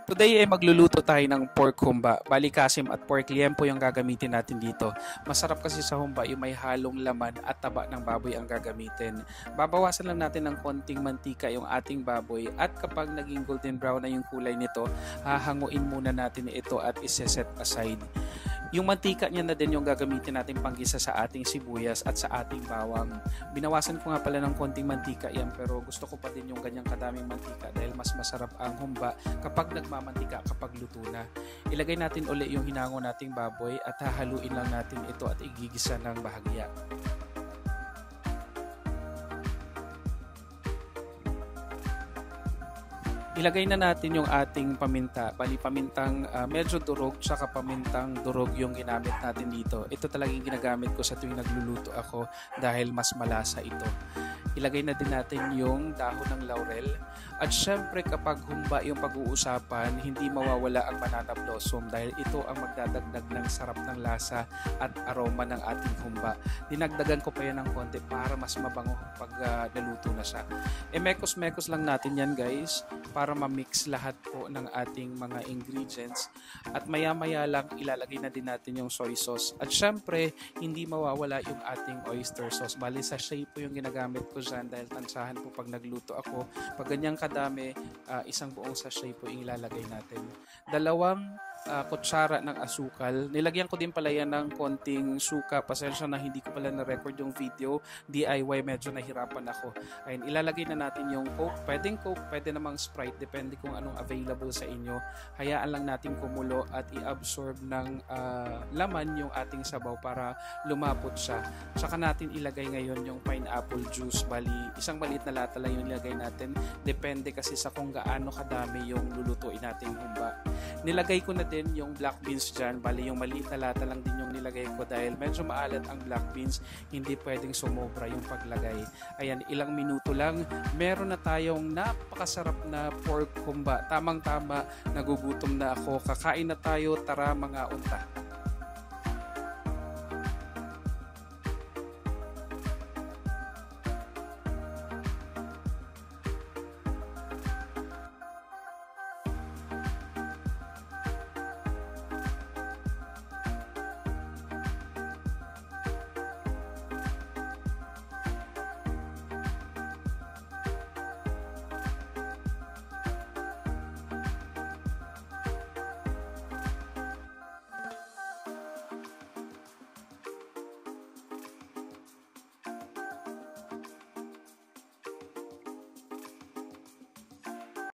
Today ay magluluto tayo ng pork humba. Bali kasim at pork liempo yung gagamitin natin dito. Masarap kasi sa humba yung may halong laman at taba ng baboy ang gagamitin. Babawasan lang natin ng konting mantika yung ating baboy at kapag naging golden brown na yung kulay nito, hahanguin muna natin ito at iseset aside. Yung mantika niya na din yung gagamitin natin panggisa sa ating sibuyas at sa ating bawang. Binawasan ko nga pala ng konting mantika yan pero gusto ko pa din yung ganyang kadaming mantika dahil mas masarap ang humba kapag nagmamantika kapag luto na. Ilagay natin uli yung hinango nating baboy at hahaluin lang natin ito at igigisa ng bahagya. Ilagay na natin yung ating paminta. Bali pamintang medyo durog tsaka pamintang durog yung ginamit natin dito. Ito talagang ginagamit ko sa tuwing nagluluto ako dahil mas malasa ito. Ilagay na din natin yung dahon ng laurel. At syempre kapag humba yung pag-uusapan, hindi mawawala ang banana blossom dahil ito ang magdadagdag ng sarap ng lasa at aroma ng ating humba. Dinagdagan ko pa yan ng konti para mas mabango pag naluto na siya. Mekos-mekos lang natin yan guys para ma-mix lahat po ng ating mga ingredients. At maya-maya lang ilalagay na din natin yung soy sauce. At syempre, hindi mawawala yung ating oyster sauce. Bali sachet po yung ginagamit ko dyan dahil tansahan po pag nagluto ako. Pag ganyang kadami, isang buong sachet po yung ilalagay natin. Dalawang kutsara ng asukal. Nilagyan ko din pala yan ng konting suka. Pasensya na hindi ko pala na-record yung video. DIY, medyo nahirapan ako. Ayun, ilalagay na natin yung Coke. Pwedeng Coke, pwede namang Sprite. Depende kung anong available sa inyo. Hayaan lang natin kumulo at i-absorb ng laman yung ating sabaw para lumapot siya. Saka natin ilagay ngayon yung pineapple juice. Bali, isang maliit na lata lang yung ilagay natin. Depende kasi sa kung gaano kadami yung lulutuin nating humba. Nilagay ko na din yung black beans dyan. Bali yung maliit na lata lang din yung nilagay ko dahil medyo maalat ang black beans. Hindi pwedeng sumobra yung paglagay. Ayan, ilang minuto lang. Meron na tayong napakasarap na pork humba. Tamang-tama, nagugutom na ako. Kakain na tayo. Tara mga unta.